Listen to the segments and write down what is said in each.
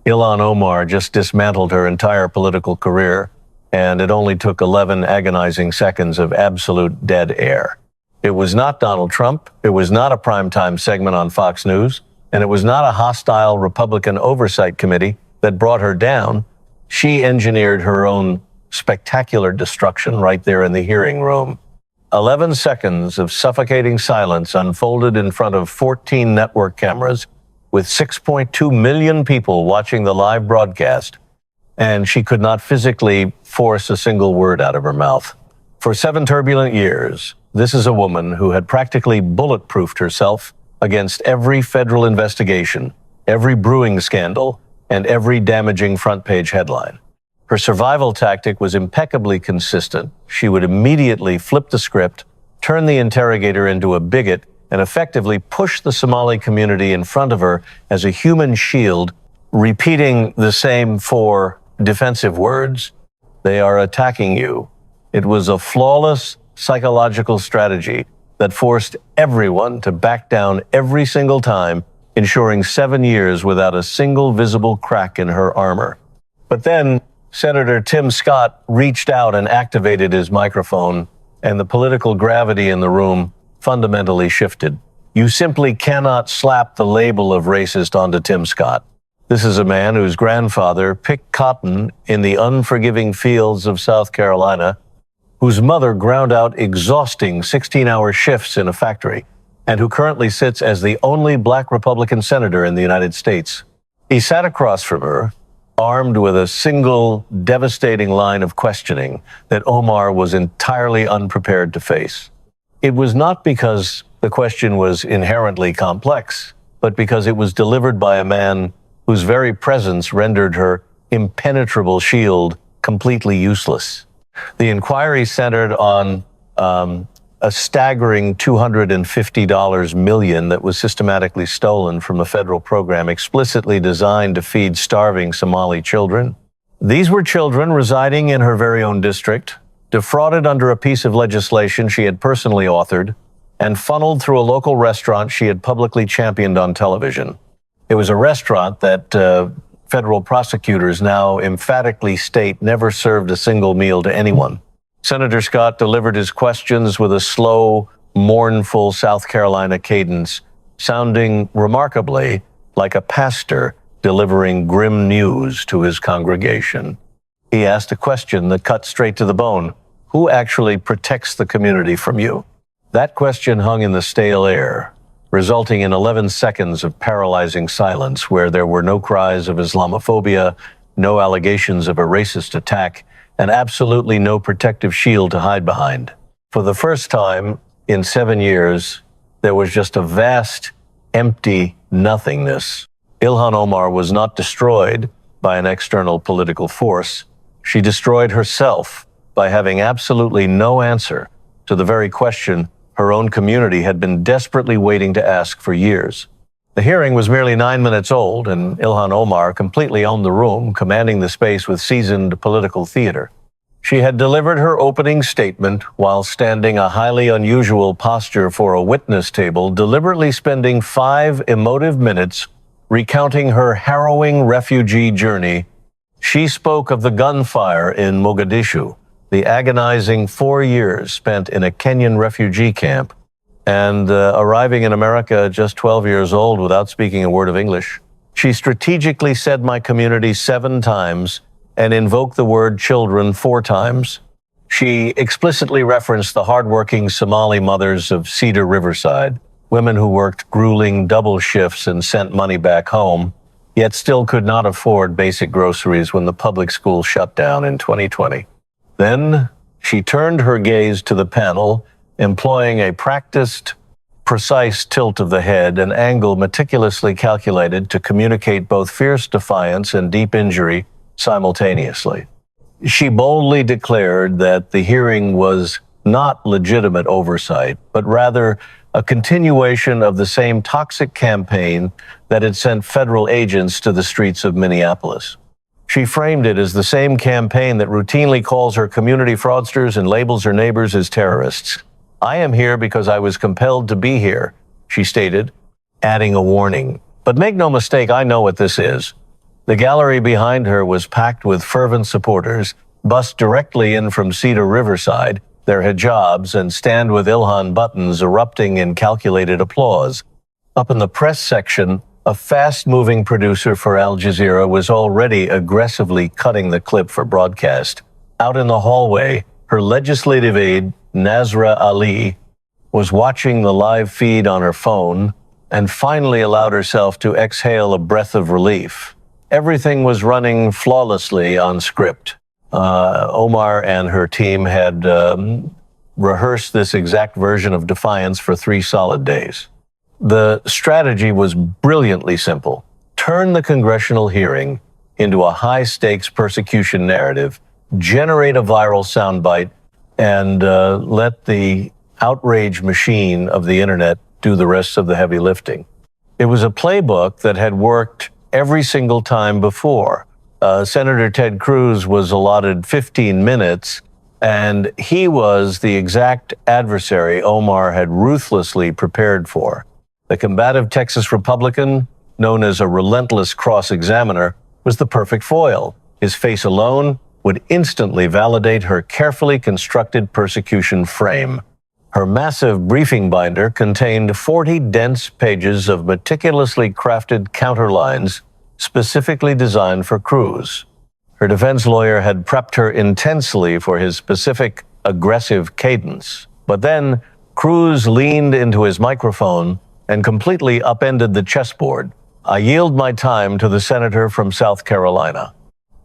Ilhan Omar just dismantled her entire political career, and it only took 11 agonizing seconds of absolute dead air. It was not Donald Trump, it was not a primetime segment on Fox News, and it was not a hostile Republican oversight committee that brought her down. She engineered her own spectacular destruction right there in the hearing room. 11 seconds of suffocating silence unfolded in front of 14 network cameras with 6.2 million people watching the live broadcast, and she could not physically force a single word out of her mouth. For 7 turbulent years, this is a woman who had practically bulletproofed herself against every federal investigation, every brewing scandal, and every damaging front-page headline. Her survival tactic was impeccably consistent. She would immediately flip the script, turn the interrogator into a bigot, and effectively push the Somali community in front of her as a human shield, repeating the same 4 defensive words: "They are attacking you." It was a flawless psychological strategy that forced everyone to back down every single time, ensuring 7 years without a single visible crack in her armor. But then Senator Tim Scott reached out and activated his microphone, and the political gravity in the room fundamentally shifted. You simply cannot slap the label of racist onto Tim Scott. This is a man whose grandfather picked cotton in the unforgiving fields of South Carolina, whose mother ground out exhausting 16-hour shifts in a factory, and who currently sits as the only black Republican senator in the United States. He sat across from her, armed with a single devastating line of questioning that Omar was entirely unprepared to face. It was not because the question was inherently complex, but because it was delivered by a man whose very presence rendered her impenetrable shield completely useless. The inquiry centered on a staggering $250 million that was systematically stolen from a federal program explicitly designed to feed starving Somali children. These were children residing in her very own district, defrauded under a piece of legislation she had personally authored, and funneled through a local restaurant she had publicly championed on television. It was a restaurant that federal prosecutors now emphatically state never served a single meal to anyone. Senator Scott delivered his questions with a slow, mournful South Carolina cadence, sounding remarkably like a pastor delivering grim news to his congregation. He asked a question that cut straight to the bone. Who actually protects the community from you? That question hung in the stale air, resulting in 11 seconds of paralyzing silence where there were no cries of Islamophobia, no allegations of a racist attack, and absolutely no protective shield to hide behind. For the first time in 7 years, there was just a vast, empty nothingness. Ilhan Omar was not destroyed by an external political force. She destroyed herself by having absolutely no answer to the very question her own community had been desperately waiting to ask for years. The hearing was merely 9 minutes old, and Ilhan Omar completely owned the room, commanding the space with seasoned political theater. She had delivered her opening statement while standing a highly unusual posture for a witness table, deliberately spending 5 emotive minutes recounting her harrowing refugee journey. She spoke of the gunfire in Mogadishu, the agonizing 4 years spent in a Kenyan refugee camp, and arriving in America at just 12 years old without speaking a word of English. She strategically said my community 7 times and invoked the word children 4 times. She explicitly referenced the hardworking Somali mothers of Cedar Riverside, women who worked grueling double shifts and sent money back home, yet still could not afford basic groceries when the public school shut down in 2020. Then she turned her gaze to the panel, employing a practiced, precise tilt of the head, an angle meticulously calculated to communicate both fierce defiance and deep injury simultaneously. She boldly declared that the hearing was not legitimate oversight, but rather a continuation of the same toxic campaign that had sent federal agents to the streets of Minneapolis. She framed it as the same campaign that routinely calls her community fraudsters and labels her neighbors as terrorists. I am here because I was compelled to be here, she stated, adding a warning. But make no mistake, I know what this is. The gallery behind her was packed with fervent supporters, bussed directly in from Cedar Riverside, their hijabs and stand with Ilhan buttons erupting in calculated applause. Up in the press section, a fast-moving producer for Al Jazeera was already aggressively cutting the clip for broadcast. Out in the hallway, her legislative aide, Nasra Ali, was watching the live feed on her phone and finally allowed herself to exhale a breath of relief. Everything was running flawlessly on script. Omar and her team had rehearsed this exact version of defiance for 3 solid days. The strategy was brilliantly simple. Turn the congressional hearing into a high-stakes persecution narrative, generate a viral soundbite, and let the outrage machine of the internet do the rest of the heavy lifting. It was a playbook that had worked every single time before. Senator Ted Cruz was allotted 15 minutes, and he was the exact adversary Omar had ruthlessly prepared for. The combative Texas Republican, known as a relentless cross-examiner, was the perfect foil. His face alone would instantly validate her carefully constructed persecution frame. Her massive briefing binder contained 40 dense pages of meticulously crafted counterlines specifically designed for Cruz. Her defense lawyer had prepped her intensely for his specific aggressive cadence. But then Cruz leaned into his microphone and completely upended the chessboard. I yield my time to the senator from South Carolina.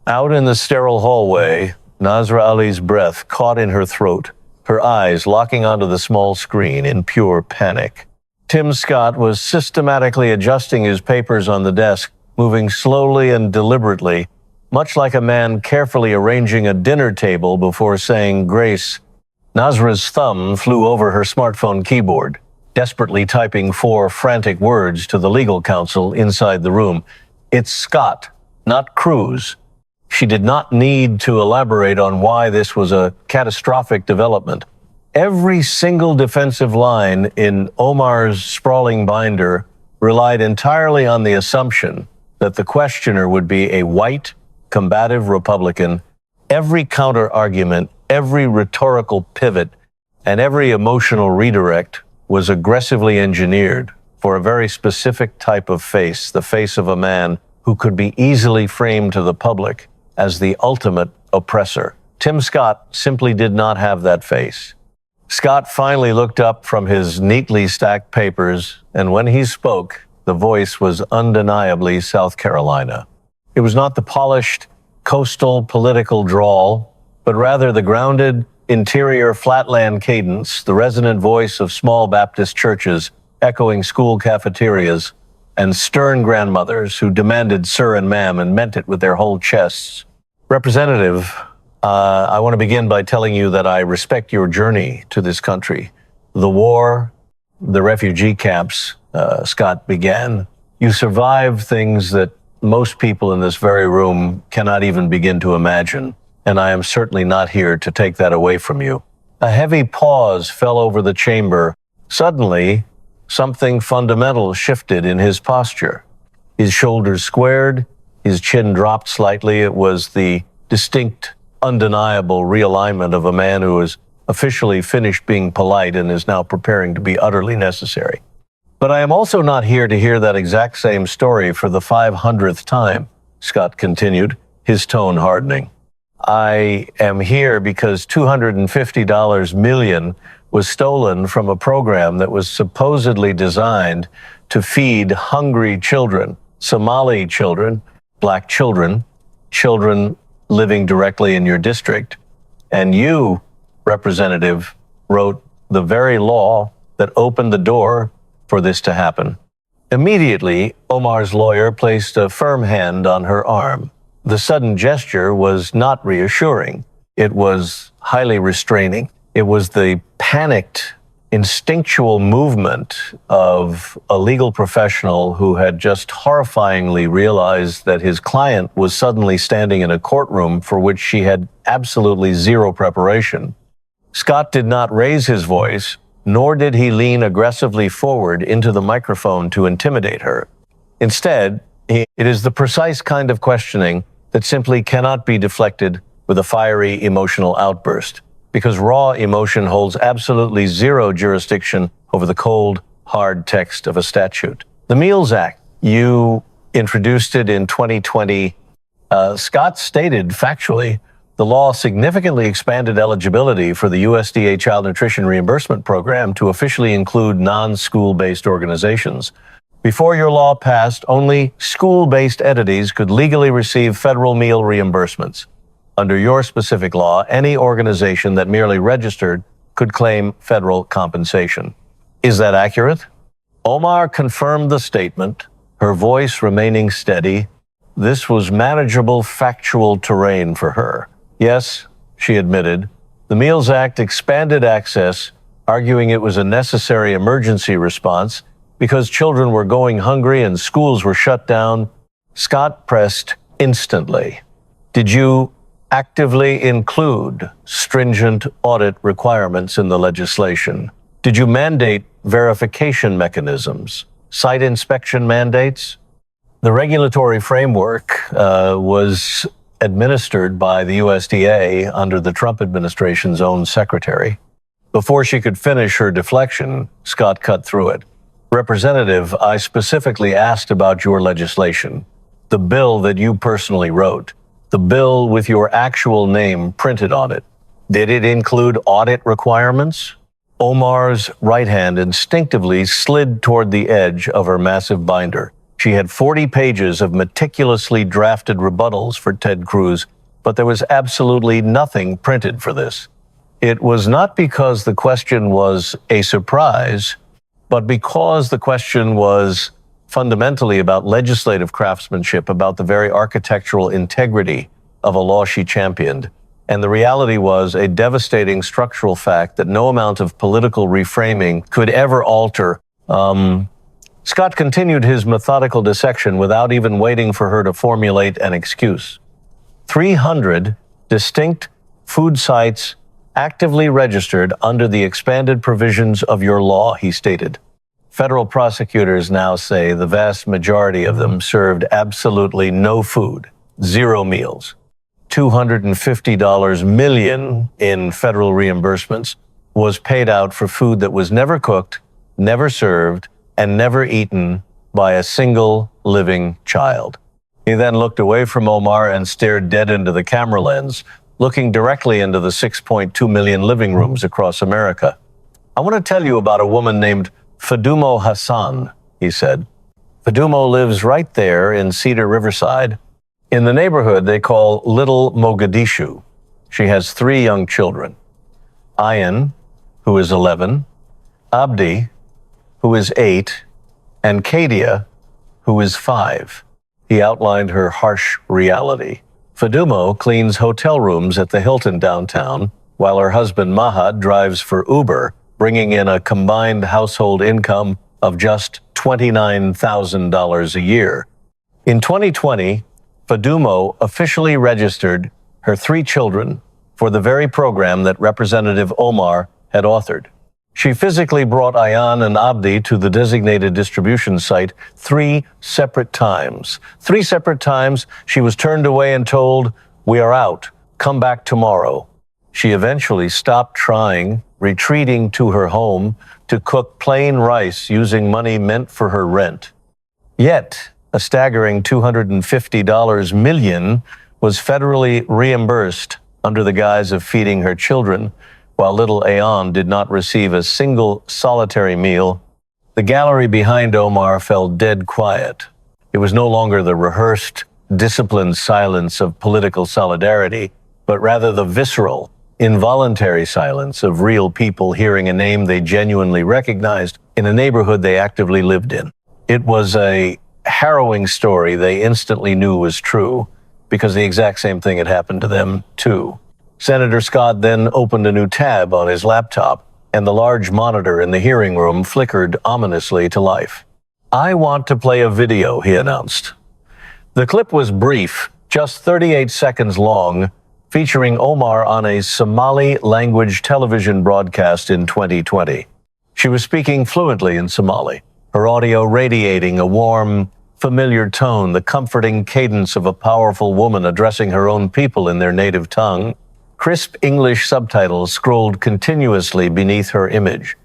Out in the sterile hallway, Nasra Ali's breath caught in her throat, her eyes locking onto the small screen in pure panic. Tim Scott was systematically adjusting his papers on the desk, moving slowly and deliberately, much like a man carefully arranging a dinner table before saying grace. Nasra's thumb flew over her smartphone keyboard, desperately typing 4 frantic words to the legal counsel inside the room. It's Scott, not Cruz. She did not need to elaborate on why this was a catastrophic development. Every single defensive line in Omar's sprawling binder relied entirely on the assumption that the questioner would be a white, combative Republican. Every counter-argument, every rhetorical pivot, and every emotional redirect was aggressively engineered for a very specific type of face, the face of a man who could be easily framed to the public as the ultimate oppressor. Tim Scott simply did not have that face. Scott finally looked up from his neatly stacked papers, and when he spoke, the voice was undeniably South Carolina. It was not the polished, coastal political drawl, but rather the grounded, interior flatland cadence, the resonant voice of small Baptist churches, echoing school cafeterias, and stern grandmothers who demanded sir and ma'am and meant it with their whole chests. Representative, I want to begin by telling you that I respect your journey to this country. The war, the refugee camps, Scott began. You survived things that most people in this very room cannot even begin to imagine, and I am certainly not here to take that away from you. A heavy pause fell over the chamber. Suddenly, something fundamental shifted in his posture. His shoulders squared, his chin dropped slightly. It was the distinct, undeniable realignment of a man who is officially finished being polite and is now preparing to be utterly necessary. But I am also not here to hear that exact same story for the 500th time, Scott continued, his tone hardening. I am here because $250 million was stolen from a program that was supposedly designed to feed hungry children, Somali children, black children, children living directly in your district. And you, Representative, wrote the very law that opened the door for this to happen. Immediately, Omar's lawyer placed a firm hand on her arm. The sudden gesture was not reassuring. It was highly restraining. It was the panicked, instinctual movement of a legal professional who had just horrifyingly realized that his client was suddenly standing in a courtroom for which she had absolutely zero preparation. Scott did not raise his voice, nor did he lean aggressively forward into the microphone to intimidate her. Instead, It is the precise kind of questioning that simply cannot be deflected with a fiery emotional outburst, because raw emotion holds absolutely zero jurisdiction over the cold, hard text of a statute. The Meals Act, you introduced it in 2020. Scott stated factually, the law significantly expanded eligibility for the USDA Child Nutrition Reimbursement Program to officially include non-school-based organizations. Before your law passed, only school-based entities could legally receive federal meal reimbursements. Under your specific law, any organization that merely registered could claim federal compensation. Is that accurate? Omar confirmed the statement, her voice remaining steady. This was manageable factual terrain for her. Yes, she admitted, the Meals Act expanded access, arguing it was a necessary emergency response because children were going hungry and schools were shut down. Scott pressed instantly. Did you actively include stringent audit requirements in the legislation? Did you mandate verification mechanisms, site inspection mandates? The regulatory framework was administered by the USDA under the Trump administration's own secretary. Before she could finish her deflection, Scott cut through it. Representative, I specifically asked about your legislation, the bill that you personally wrote, the bill with your actual name printed on it. Did it include audit requirements? Omar's right hand instinctively slid toward the edge of her massive binder. She had 40 pages of meticulously drafted rebuttals for Ted Cruz, but there was absolutely nothing printed for this. It was not because the question was a surprise, but because the question was fundamentally about legislative craftsmanship, about the very architectural integrity of a law she championed. And the reality was a devastating structural fact that no amount of political reframing could ever alter. Scott continued his methodical dissection without even waiting for her to formulate an excuse. 300 distinct food sites actively registered under the expanded provisions of your law, he stated. Federal prosecutors now say the vast majority of them served absolutely no food, zero meals. $250 million in federal reimbursements was paid out for food that was never cooked, never served, and never eaten by a single living child. He then looked away from Omar and stared dead into the camera lens, looking directly into the 6.2 million living rooms across America. I want to tell you about a woman named Fadumo Hassan, he said. Fadumo lives right there in Cedar Riverside, in the neighborhood they call Little Mogadishu. She has 3 young children. Ayan, who is 11, Abdi, who is 8, and Kadia, who is 5. He outlined her harsh reality. Fadumo cleans hotel rooms at the Hilton downtown, while her husband Mahad drives for Uber, bringing in a combined household income of just $29,000 a year. In 2020, Fadumo officially registered her 3 children for the very program that Representative Omar had authored. She physically brought Ayan and Abdi to the designated distribution site 3 separate times. 3 separate times she was turned away and told, "We are out. Come back tomorrow." She eventually stopped trying, retreating to her home to cook plain rice using money meant for her rent. Yet, a staggering $250 million was federally reimbursed under the guise of feeding her children, while little Ayan did not receive a single solitary meal. The gallery behind Omar fell dead quiet. It was no longer the rehearsed, disciplined silence of political solidarity, but rather the visceral, involuntary silence of real people hearing a name they genuinely recognized in a neighborhood they actively lived in. It was a harrowing story they instantly knew was true, because the exact same thing had happened to them, too. Senator Scott then opened a new tab on his laptop, and the large monitor in the hearing room flickered ominously to life. "I want to play a video," he announced. The clip was brief, just 38 seconds long, featuring Omar on a Somali language television broadcast in 2020. She was speaking fluently in Somali, her audio radiating a warm, familiar tone, the comforting cadence of a powerful woman addressing her own people in their native tongue. Crisp English subtitles scrolled continuously beneath her image.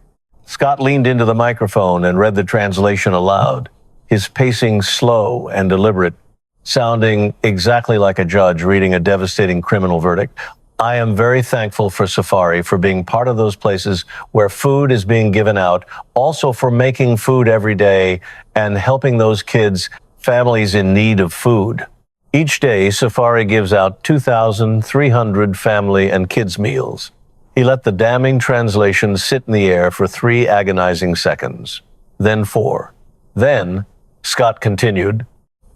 Scott leaned into the microphone and read the translation aloud, his pacing slow and deliberate, sounding exactly like a judge reading a devastating criminal verdict. I am very thankful for Safari for being part of those places where food is being given out, also for making food every day and helping those kids, families in need of food. Each day, Safari gives out 2,300 family and kids meals. He let the damning translation sit in the air for 3 agonizing seconds, then 4. Then, Scott continued,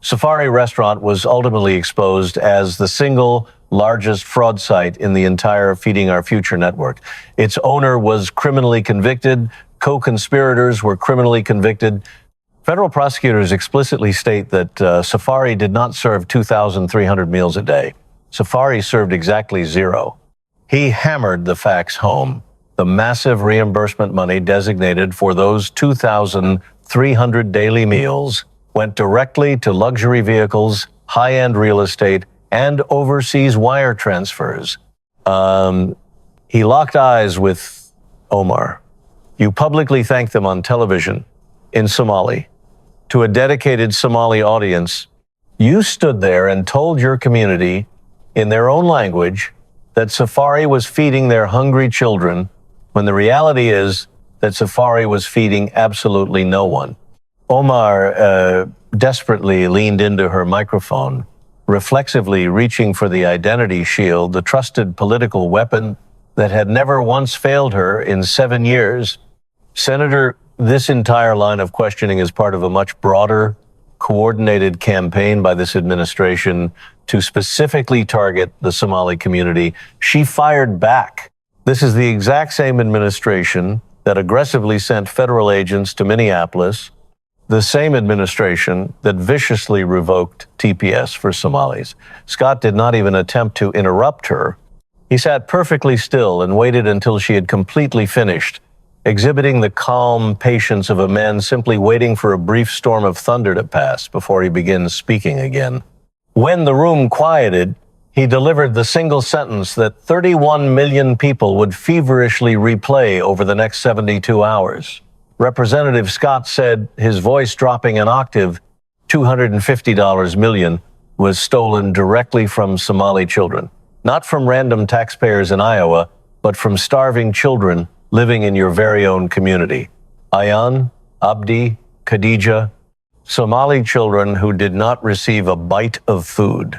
Safari Restaurant was ultimately exposed as the single largest fraud site in the entire Feeding Our Future network. Its owner was criminally convicted. Co-conspirators were criminally convicted. Federal prosecutors explicitly state that Safari did not serve 2,300 meals a day. Safari served exactly 0. He hammered the facts home. The massive reimbursement money designated for those 2,300 daily meals went directly to luxury vehicles, high-end real estate, and overseas wire transfers. He locked eyes with Omar. You publicly thanked them on television in Somali. To a dedicated Somali audience, you stood there and told your community in their own language that Safari was feeding their hungry children, when the reality is that Safari was feeding absolutely no one. Omar desperately leaned into her microphone, reflexively reaching for the identity shield, the trusted political weapon that had never once failed her in 7 years. Senator, this entire line of questioning is part of a much broader, coordinated campaign by this administration to specifically target the Somali community. She fired back. This is the exact same administration that aggressively sent federal agents to Minneapolis, the same administration that viciously revoked TPS for Somalis. Scott did not even attempt to interrupt her. He sat perfectly still and waited until she had completely finished, exhibiting the calm patience of a man simply waiting for a brief storm of thunder to pass before he begins speaking again. When the room quieted, he delivered the single sentence that 31 million people would feverishly replay over the next 72 hours. Representative Scott said, his voice dropping an octave, $250 million was stolen directly from Somali children. Not from random taxpayers in Iowa, but from starving children living in your very own community. Ayan, Abdi, Khadija, Somali children who did not receive a bite of food.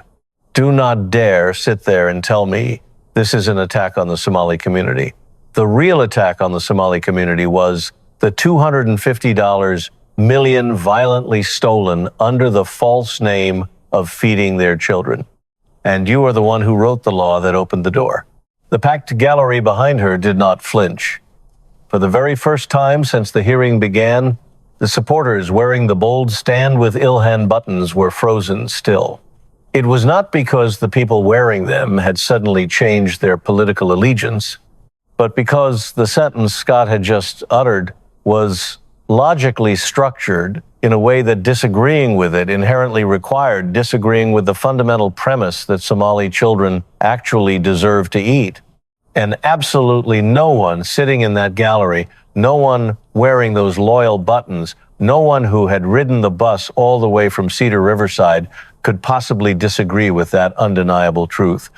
Do not dare sit there and tell me this is an attack on the Somali community. The real attack on the Somali community was the $250 million violently stolen under the false name of feeding their children. And you are the one who wrote the law that opened the door. The packed gallery behind her did not flinch. For the very first time since the hearing began, the supporters wearing the bold Stand with Ilhan buttons were frozen still. It was not because the people wearing them had suddenly changed their political allegiance, but because the sentence Scott had just uttered was logically structured in a way that disagreeing with it inherently required disagreeing with the fundamental premise that Somali children actually deserve to eat. And absolutely no one sitting in that gallery, no one wearing those loyal buttons, no one who had ridden the bus all the way from Cedar Riverside could possibly disagree with that undeniable truth.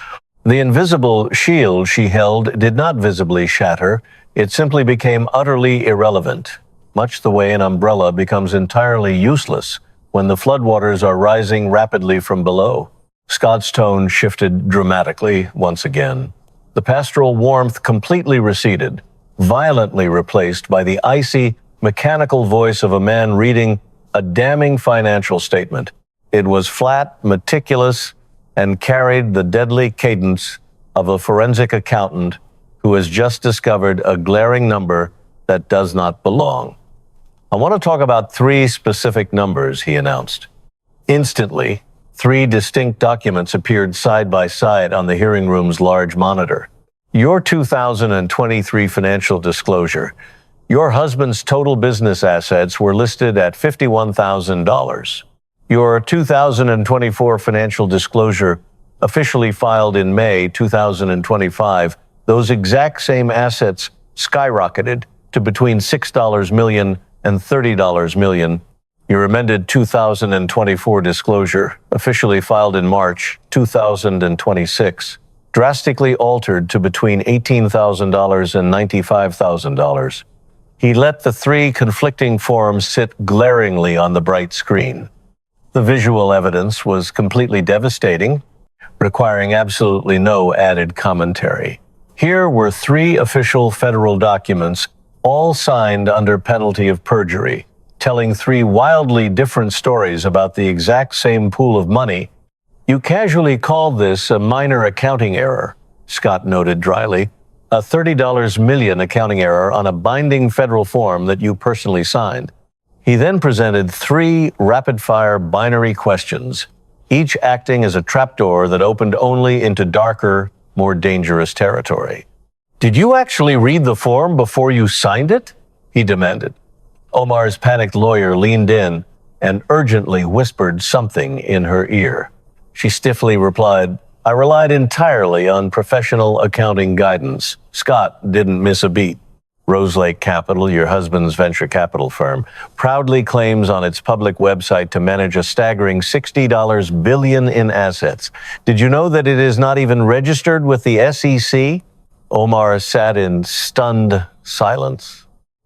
The invisible shield she held did not visibly shatter. It simply became utterly irrelevant, much the way an umbrella becomes entirely useless when the floodwaters are rising rapidly from below. Scott's tone shifted dramatically once again. The pastoral warmth completely receded, violently replaced by the icy, mechanical voice of a man reading a damning financial statement. It was flat, meticulous, and carried the deadly cadence of a forensic accountant who has just discovered a glaring number that does not belong. I want to talk about 3 specific numbers, he announced. Instantly, 3 distinct documents appeared side by side on the hearing room's large monitor. Your 2023 financial disclosure. Your husband's total business assets were listed at $51,000. Your 2024 financial disclosure, officially filed in May 2025, those exact same assets skyrocketed to between $6 million and $30 million. Your amended 2024 disclosure, officially filed in March 2026, drastically altered to between $18,000 and $95,000. He let the three conflicting forms sit glaringly on the bright screen. The visual evidence was completely devastating, requiring absolutely no added commentary. Here were three official federal documents, all signed under penalty of perjury, telling three wildly different stories about the exact same pool of money. You casually called this a minor accounting error, Scott noted dryly, a $30 million accounting error on a binding federal form that you personally signed. He then presented three rapid-fire binary questions, each acting as a trapdoor that opened only into darker, more dangerous territory. "Did you actually read the form before you signed it?" he demanded. Omar's panicked lawyer leaned in and urgently whispered something in her ear. She stiffly replied, "I relied entirely on professional accounting guidance." Scott didn't miss a beat. Roselake Capital, your husband's venture capital firm, proudly claims on its public website to manage a staggering $60 billion in assets. Did you know that it is not even registered with the SEC? Omar sat in stunned silence,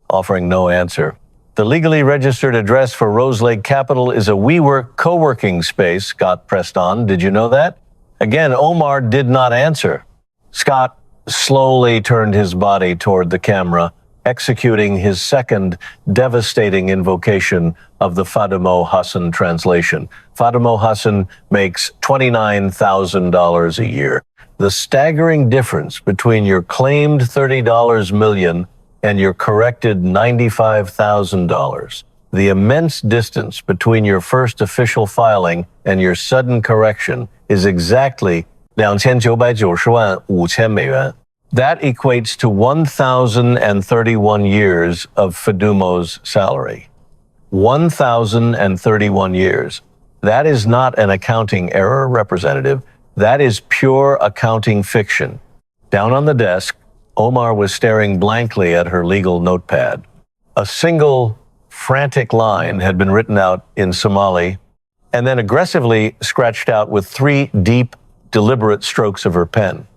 offering no answer. The legally registered address for Roselake Capital is a WeWork co-working space, Scott pressed on. Did you know that? Again, Omar did not answer. Scott slowly turned his body toward the camera, executing his second devastating invocation of the Fadimo Hassan translation. Fadimo Hassan makes $29,000 a year. The staggering difference between your claimed $30 million and your corrected $95,000. The immense distance between your first official filing and your sudden correction is exactly $2,990,500。That equates to 1,031 years of Fadumo's salary. 1,031 years. That is not an accounting error, Representative. That is pure accounting fiction. Down on the desk, Omar was staring blankly at her legal notepad. A single frantic line had been written out in Somali and then aggressively scratched out with three deep, deliberate strokes of her pen.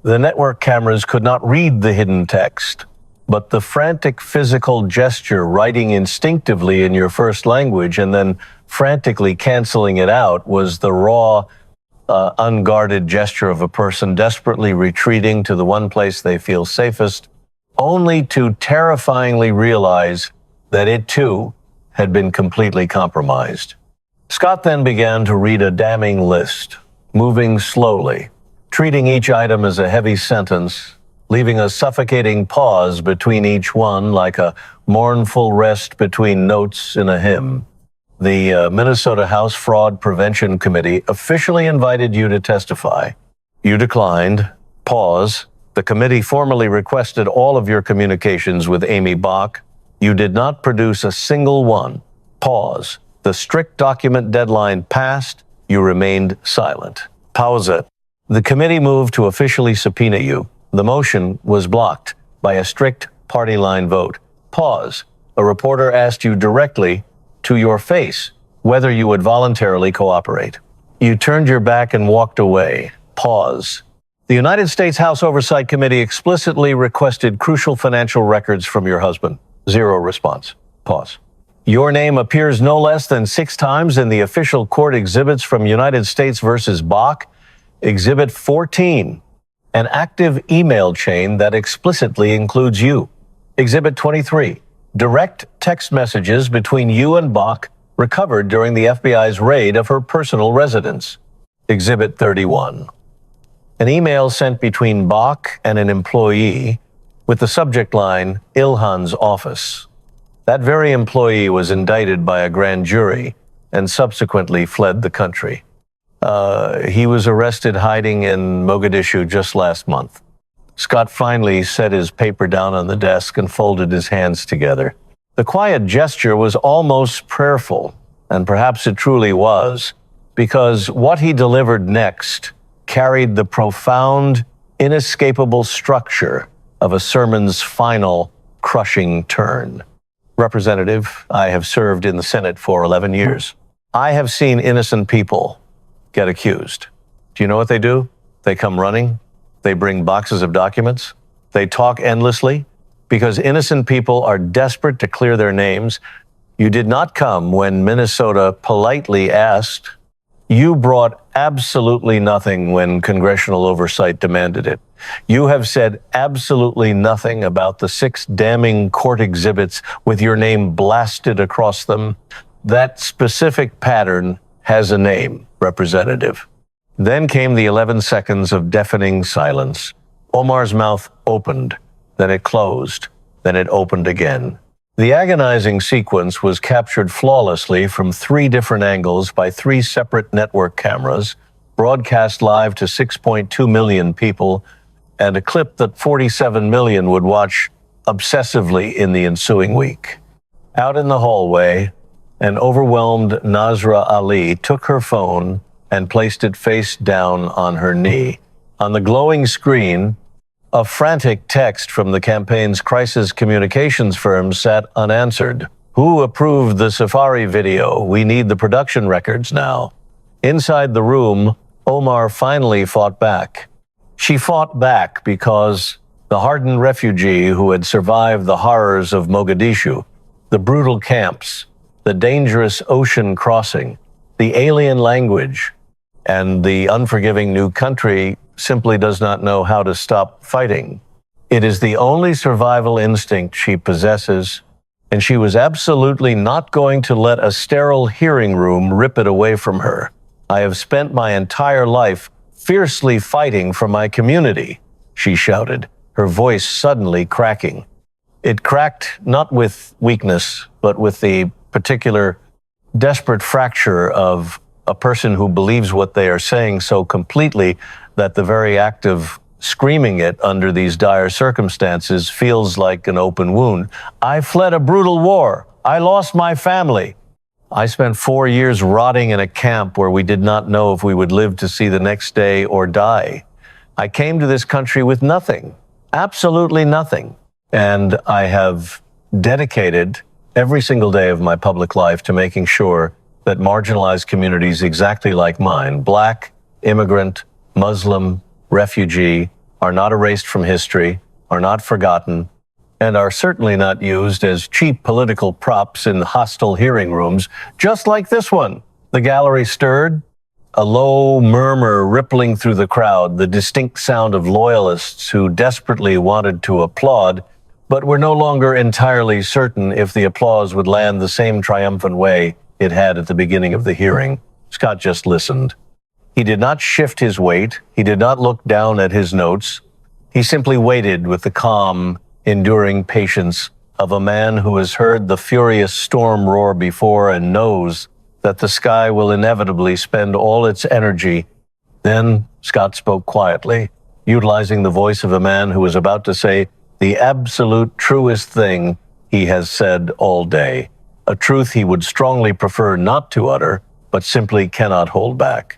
The network cameras could not read the hidden text, but the frantic physical gesture writing instinctively in your first language and then frantically canceling it out was the raw, unguarded gesture of a person desperately retreating to the one place they feel safest, only to terrifyingly realize that it too had been completely compromised. Scott then began to read a damning list, moving slowly, treating each item as a heavy sentence, leaving a suffocating pause between each one like a mournful rest between notes in a hymn. The Minnesota House Fraud Prevention Committee officially invited you to testify. You declined. Pause. The committee formally requested all of your communications with Amy Bach. You did not produce a single one. Pause. The strict document deadline passed. You remained silent. Pause. The committee moved to officially subpoena you. The motion was blocked by a strict party line vote. Pause. A reporter asked you directly to your face whether you would voluntarily cooperate. You turned your back and walked away. Pause. The United States House Oversight Committee explicitly requested crucial financial records from your husband. Zero response. Pause. Your name appears no less than 6 times in the official court exhibits from United States versus Bach. Exhibit 14, an active email chain that explicitly includes you. Exhibit 23, direct text messages between you and Bach recovered during the FBI's raid of her personal residence. Exhibit 31, an email sent between Bach and an employee with the subject line, Ilhan's office. That very employee was indicted by a grand jury and subsequently fled the country. He was arrested hiding in Mogadishu just last month. Scott finally set his paper down on the desk and folded his hands together. The quiet gesture was almost prayerful. and perhaps it truly was, because what he delivered next carried the profound, inescapable structure of a sermon's final, crushing turn. Representative, I have served in the Senate for 11 years. I have seen innocent people get accused. Do you know what they do? They come running. They bring boxes of documents. They talk endlessly because innocent people are desperate to clear their names. You did not come when Minnesota politely asked. You brought absolutely nothing when congressional oversight demanded it. You have said absolutely nothing about the 6 damning court exhibits with your name blasted across them. That specific pattern has a name, Representative. Then came the 11 seconds of deafening silence. Omar's mouth opened, then it closed, then it opened again. The agonizing sequence was captured flawlessly from 3 different angles by 3 separate network cameras, broadcast live to 6.2 million people, and a clip that 47 million would watch obsessively in the ensuing week. Out in the hallway, an overwhelmed Nasra Ali took her phone and placed it face down on her knee. On the glowing screen, a frantic text from the campaign's crisis communications firm sat unanswered. Who approved the Safari video? We need the production records now. Inside the room, Omar finally fought back. She fought back because the hardened refugee who had survived the horrors of Mogadishu, the brutal camps, the dangerous ocean crossing, the alien language, and the unforgiving new country simply does not know how to stop fighting. It is the only survival instinct she possesses, and she was absolutely not going to let a sterile hearing room rip it away from her. I have spent my entire life fiercely fighting for my community, she shouted, her voice suddenly cracking. It cracked not with weakness, but with the particular desperate fracture of a person who believes what they are saying so completely that the very act of screaming it under these dire circumstances feels like an open wound. I fled a brutal war. I lost my family. I spent 4 years rotting in a camp where we did not know if we would live to see the next day or die. I came to this country with nothing, absolutely nothing. And I have dedicated every single day of my public life to making sure that marginalized communities exactly like mine, Black, immigrant, Muslim, refugee, are not erased from history, are not forgotten, and are certainly not used as cheap political props in hostile hearing rooms, just like this one. The gallery stirred, a low murmur rippling through the crowd, the distinct sound of loyalists who desperately wanted to applaud, but were no longer entirely certain if the applause would land the same triumphant way it had at the beginning of the hearing. Scott just listened. He did not shift his weight. He did not look down at his notes. He simply waited with the calm, enduring patience of a man who has heard the furious storm roar before and knows that the sky will inevitably spend all its energy. Then Scott spoke quietly, utilizing the voice of a man who was about to say the absolute truest thing he has said all day, a truth he would strongly prefer not to utter, but simply cannot hold back.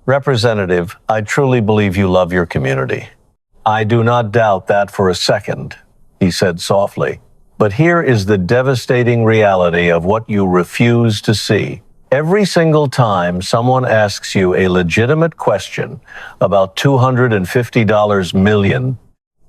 Representative, I truly believe you love your community. I do not doubt that for a second, he said softly. But here is the devastating reality of what you refuse to see. Every single time someone asks you a legitimate question about $250 million,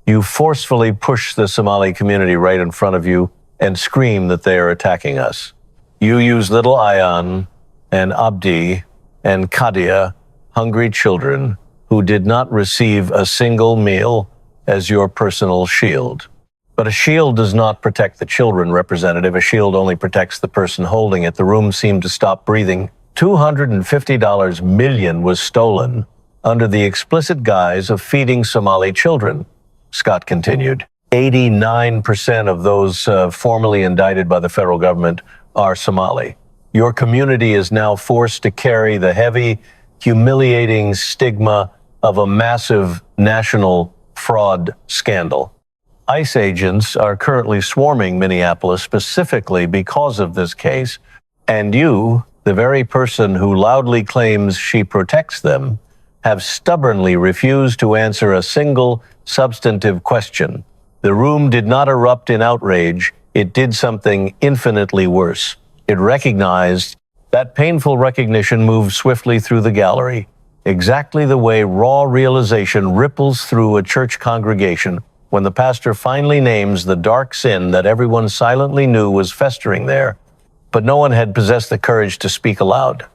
you forcefully push the Somali community right in front of you and scream that they are attacking us. You use little Ayan and Abdi and Kadia, hungry children who did not receive a single meal, as your personal shield. But a shield does not protect the children, Representative. A shield only protects the person holding it. The room seemed to stop breathing. $250 million was stolen under the explicit guise of feeding Somali children, Scott continued. 89% of those formally indicted by the federal government are Somali. Your community is now forced to carry the heavy, humiliating stigma of a massive national fraud scandal. ICE agents are currently swarming Minneapolis specifically because of this case, and you the very person who loudly claims she protects them, have stubbornly refused to answer a single substantive question. The room did not erupt in outrage. It did something infinitely worse. It recognized. That painful recognition moved swiftly through the gallery, exactly the way raw realization ripples through a church congregation when the pastor finally names the dark sin that everyone silently knew was festering there, but no one had possessed the courage to speak aloud.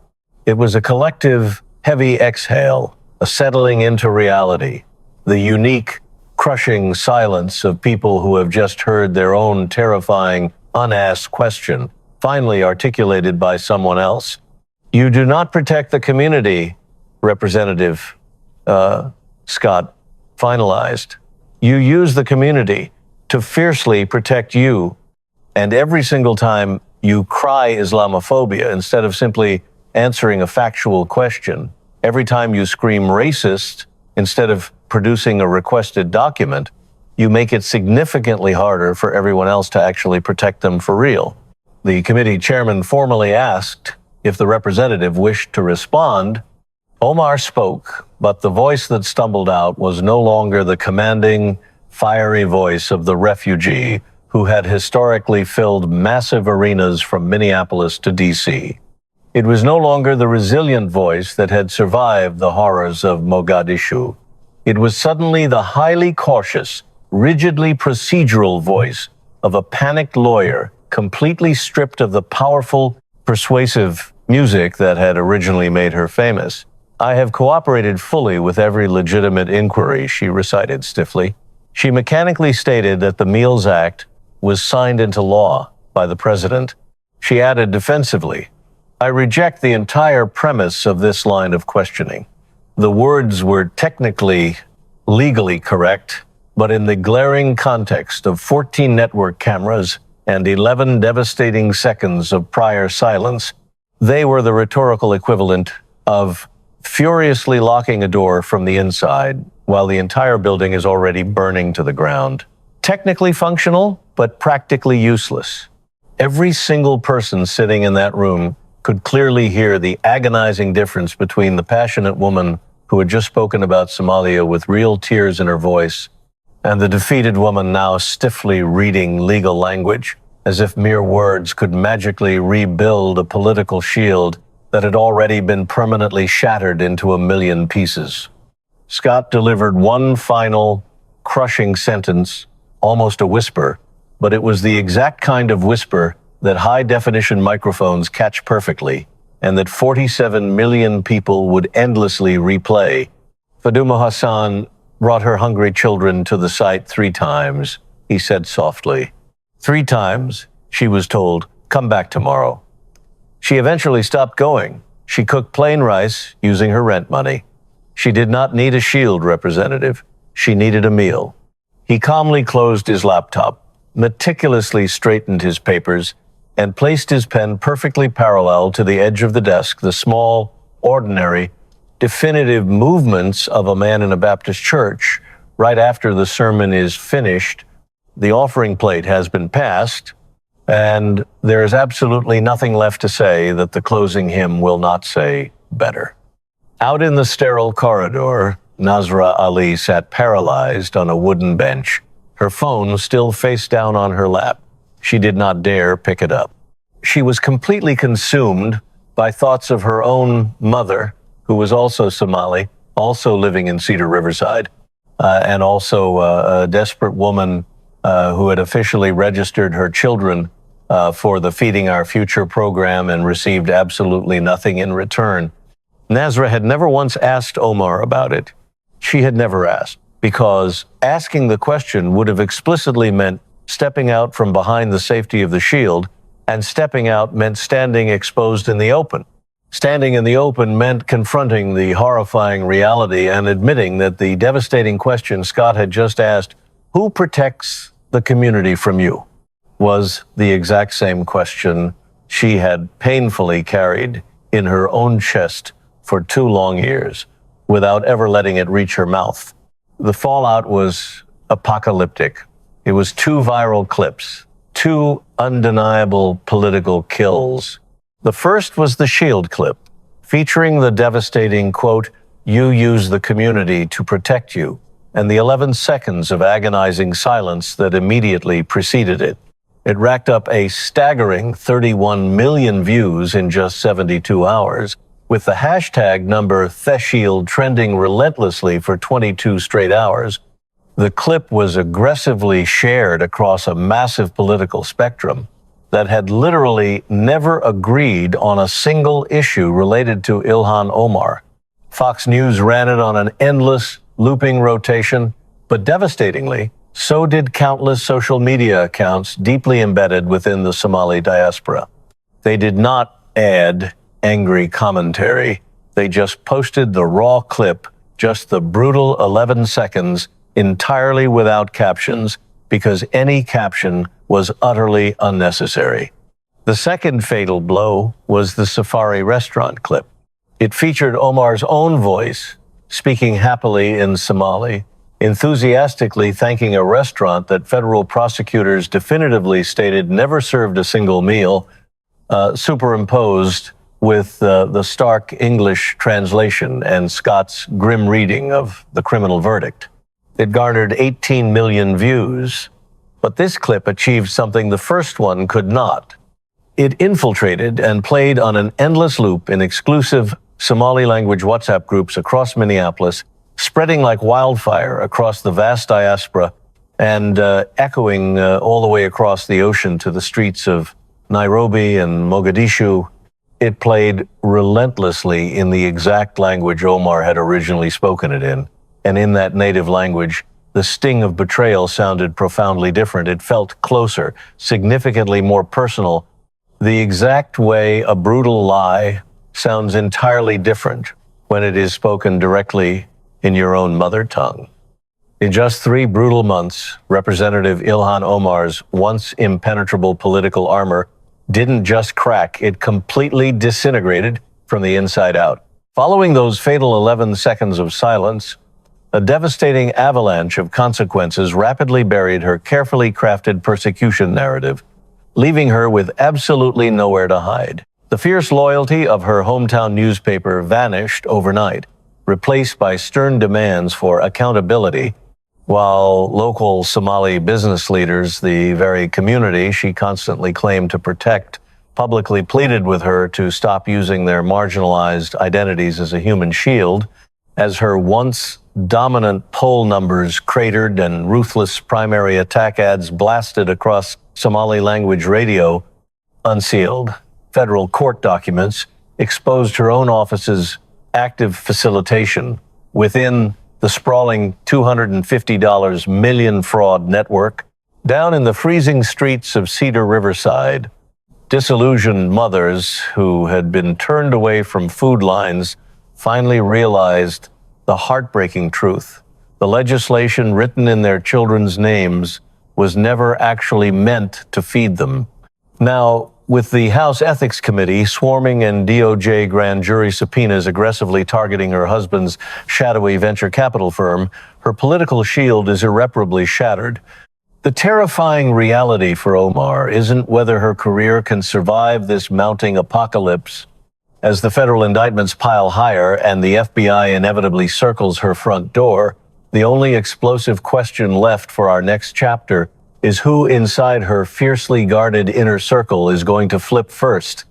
It was a collective, heavy exhale, a settling into reality, the unique, crushing silence of people who have just heard their own terrifying, unasked question, finally articulated by someone else. You do not protect the community, Representative Scott finalized. You use the community to fiercely protect you. And every single time you cry Islamophobia instead of simply answering a factual question, every time you scream racist instead of producing a requested document, you make it significantly harder for everyone else to actually protect them for real. The committee chairman formally asked if the representative wished to respond. Omar spoke, but the voice that stumbled out was no longer the commanding, fiery voice of the refugee who had historically filled massive arenas from Minneapolis to D.C. It was no longer the resilient voice that had survived the horrors of Mogadishu. It was suddenly the highly cautious, rigidly procedural voice of a panicked lawyer, completely stripped of the powerful, persuasive music that had originally made her famous. I have cooperated fully with every legitimate inquiry, she recited stiffly. She mechanically stated that the Meals Act was signed into law by the president. She added defensively, I reject the entire premise of this line of questioning. The words were technically, legally correct, but in the glaring context of 14 network cameras and 11 devastating seconds of prior silence, they were the rhetorical equivalent of furiously locking a door from the inside while the entire building is already burning to the ground. Technically functional, but practically useless. Every single person sitting in that room could clearly hear the agonizing difference between the passionate woman who had just spoken about Somalia with real tears in her voice and the defeated woman now stiffly reading legal language, as if mere words could magically rebuild a political shield that had already been permanently shattered into a million pieces. Scott delivered one final, crushing sentence, almost a whisper, but it was the exact kind of whisper that high-definition microphones catch perfectly, and that 47 million people would endlessly replay. Faduma Hassan brought her hungry children to the site 3 times, he said softly. 3 times, she was told, come back tomorrow. She eventually stopped going. She cooked plain rice using her rent money. She did not need a shield, Representative. She needed a meal. He calmly closed his laptop, meticulously straightened his papers, and placed his pen perfectly parallel to the edge of the desk, the small, ordinary, definitive movements of a man in a Baptist church. Right after the sermon is finished, the offering plate has been passed, and there is absolutely nothing left to say that the closing hymn will not say better. Out in the sterile corridor, Nasra Ali sat paralyzed on a wooden bench, her phone still face down on her lap. She did not dare pick it up. She was completely consumed by thoughts of her own mother, who was also Somali, also living in Cedar Riverside, and also a desperate woman who had officially registered her children for the Feeding Our Future program and received absolutely nothing in return. Nasra had never once asked Omar about it. She had never asked, because asking the question would have explicitly meant stepping out from behind the safety of the shield, and stepping out meant standing exposed in the open. Standing in the open meant confronting the horrifying reality and admitting that the devastating question Scott had just asked, who protects the community from you, was the exact same question she had painfully carried in her own chest for 2 long years, without ever letting it reach her mouth. The fallout was apocalyptic. It was 2 viral clips, 2 undeniable political kills, The first was the Shield clip, featuring the devastating quote, "You use the community to protect you," and the 11 seconds of agonizing silence that immediately preceded it. It racked up a staggering 31 million views in just 72 hours, with the hashtag number #TheShield trending relentlessly for 22 straight hours. The clip was aggressively shared across a massive political spectrum that had literally never agreed on a single issue related to Ilhan Omar. Fox News ran it on an endless, looping rotation, but devastatingly, so did countless social media accounts deeply embedded within the Somali diaspora. They did not add angry commentary. They just posted the raw clip, just the brutal 11 seconds, entirely without captions, because any caption was utterly unnecessary. The second fatal blow was the Safari restaurant clip. It featured Omar's own voice, speaking happily in Somali, enthusiastically thanking a restaurant that federal prosecutors definitively stated never served a single meal, superimposed with the stark English translation and Scott's grim reading of the criminal verdict. It garnered 18 million views, but this clip achieved something the first one could not. It infiltrated and played on an endless loop in exclusive Somali language WhatsApp groups across Minneapolis, spreading like wildfire across the vast diaspora and echoing all the way across the ocean to the streets of Nairobi and Mogadishu. It played relentlessly in the exact language Omar had originally spoken it in. And in that native language, the sting of betrayal sounded profoundly different. It felt closer, significantly more personal. The exact way a brutal lie sounds entirely different when it is spoken directly in your own mother tongue. In just 3 brutal months, Representative Ilhan Omar's once impenetrable political armor didn't just crack, it completely disintegrated from the inside out. Following those fatal 11 seconds of silence, a devastating avalanche of consequences rapidly buried her carefully crafted persecution narrative, leaving her with absolutely nowhere to hide. The fierce loyalty of her hometown newspaper vanished overnight, replaced by stern demands for accountability, while local Somali business leaders, the very community she constantly claimed to protect, publicly pleaded with her to stop using their marginalized identities as a human shield. As her once dominant poll numbers cratered and ruthless primary attack ads blasted across Somali language radio, unsealed federal court documents exposed her own office's active facilitation within the sprawling $250 million fraud network. Down in the freezing streets of Cedar Riverside, disillusioned mothers who had been turned away from food lines finally realized the heartbreaking truth. The legislation written in their children's names was never actually meant to feed them. Now, with the House Ethics Committee swarming and DOJ grand jury subpoenas aggressively targeting her husband's shadowy venture capital firm, her political shield is irreparably shattered. The terrifying reality for Omar isn't whether her career can survive this mounting apocalypse. As the federal indictments pile higher and the FBI inevitably circles her front door, the only explosive question left for our next chapter is who inside her fiercely guarded inner circle is going to flip first.